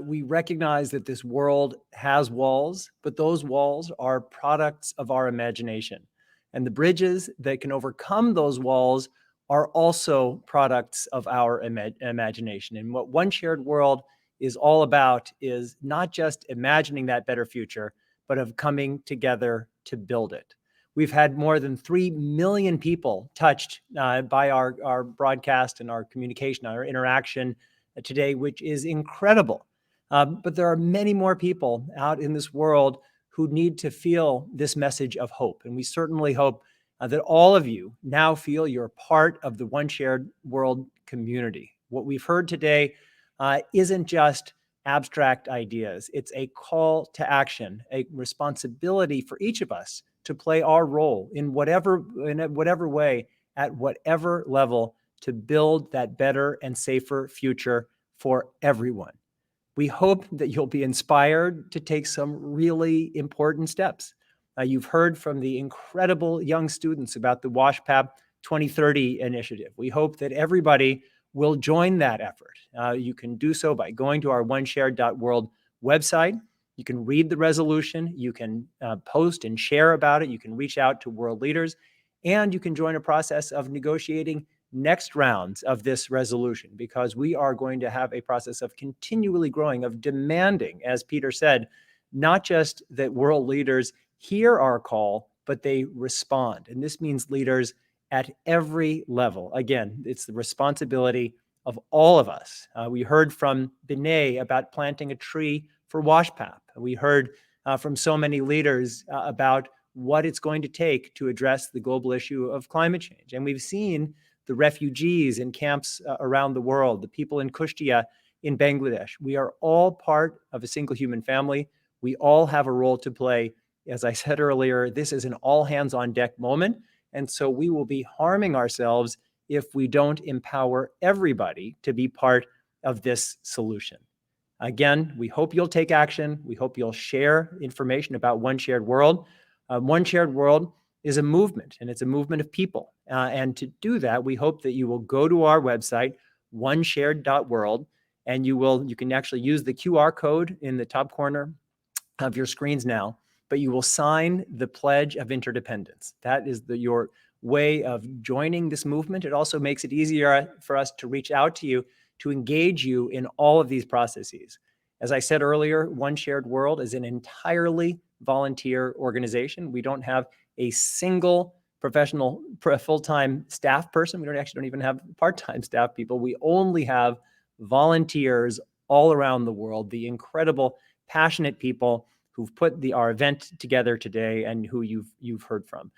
We recognize that this world has walls, but those walls are products of our imagination. And the bridges that can overcome those walls are also products of our imagination. And what OneShared.World is all about is not just imagining that better future, but of coming together to build it. We've had more than 3 million people touched by our broadcast and our communication, our interaction today, which is incredible. But there are many more people out in this world who need to feel this message of hope. And we certainly hope that all of you now feel you're part of the OneShared.World community. What we've heard today isn't just abstract ideas. It's a call to action, a responsibility for each of us to play our role in whatever way, at whatever level, to build that better and safer future for everyone. We hope that you'll be inspired to take some really important steps. You've heard from the incredible young students about the WashPap 2030 initiative. We hope that everybody will join that effort. You can do so by going to our OneShared.World website. You can read the resolution, you can post and share about it, you can reach out to world leaders, and you can join a process of negotiating next rounds of this resolution, because we are going to have a process of continually growing, of demanding, as Peter said, not just that world leaders hear our call, but they respond. And this means leaders at every level. Again, it's the responsibility of all of us. We heard from Renee about planting a tree for WashPap. We heard from so many leaders about what it's going to take to address the global issue of climate change. And we've seen the refugees in camps around the world, the people in Kushtia in Bangladesh. We are all part of a single human family. We all have a role to play. As I said earlier, this is an all hands on deck moment. And so we will be harming ourselves if we don't empower everybody to be part of this solution. Again, we hope you'll take action. We hope you'll share information about OneShared.World. OneShared.World is a movement, and it's a movement of people. And to do that, we hope that you will go to our website, OneShared.World, and you can actually use the QR code in the top corner of your screens now, but you will sign the Pledge of Interdependence. That is your way of joining this movement. It also makes it easier for us to reach out to you, to engage you in all of these processes. As I said earlier, OneShared.World is an entirely volunteer organization. We don't have a single professional, full-time staff person. We don't even have part-time staff people. We only have volunteers all around the world, the incredible, passionate people who've put our event together today and who you've heard from.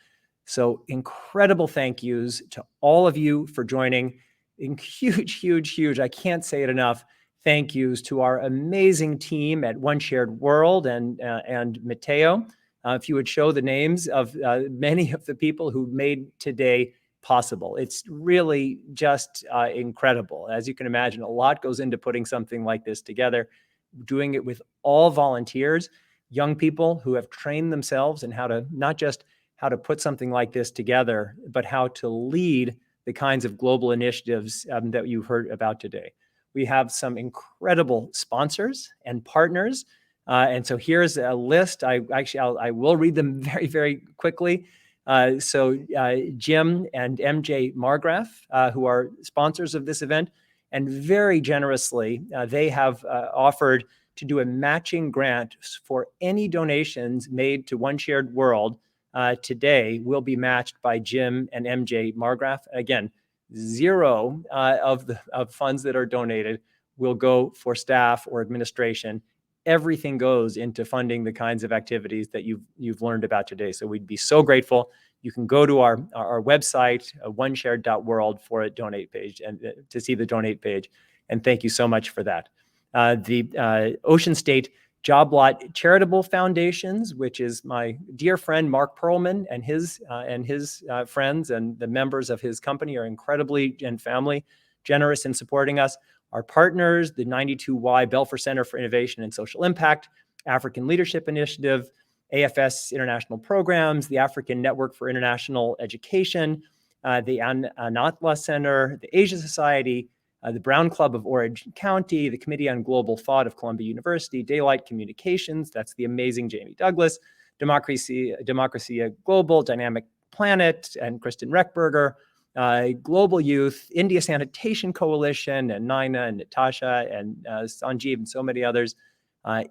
So incredible thank yous to all of you for joining. Huge, I can't say it enough, thank yous to our amazing team at OneShared.World and Matteo. If you would show the names of many of the people who made today possible. It's really just incredible. As you can imagine, a lot goes into putting something like this together, doing it with all volunteers, young people who have trained themselves in not just how to put something like this together, but how to lead the kinds of global initiatives that you heard about today. We have some incredible sponsors and partners. And so here's a list. I will read them very, very quickly. So Jim and MJ Margraf, who are sponsors of this event, and very generously, they have offered to do a matching grant for any donations made to OneShared.World today will be matched by Jim and MJ Margraf. Again, zero of funds that are donated will go for staff or administration. Everything goes into funding the kinds of activities that you've learned about today. So we'd be so grateful. You can go to our website, OneShared.World, for a donate page and to see the donate page. And thank you so much for that. The Ocean State Job Lot Charitable Foundations, which is my dear friend Mark Perlman and his friends and the members of his company are incredibly and family generous in supporting us. Our partners, the 92Y Belfer Center for Innovation and Social Impact, African Leadership Initiative, AFS International Programs, the African Network for International Education, the Anatla Center, the Asia Society, the Brown Club of Orange County, the Committee on Global Thought of Columbia University, Daylight Communications, that's the amazing Jamie Douglas, Democracy Global, Dynamic Planet, and Kristen Reckberger, Global Youth, India Sanitation Coalition, and Naina and Natasha and Sanjeev and so many others,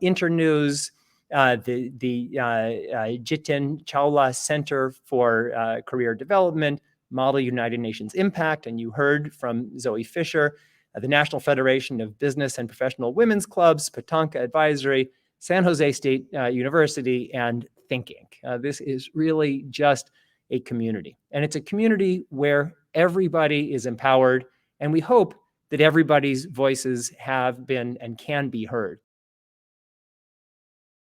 Internews, the Jitin Chawla Center for Career Development, Model United Nations Impact, and you heard from Zoe Fisher, the National Federation of Business and Professional Women's Clubs, Patanka Advisory, San Jose State University, and Think Inc. This is really just a community. And it's a community where everybody is empowered, and we hope that everybody's voices have been and can be heard.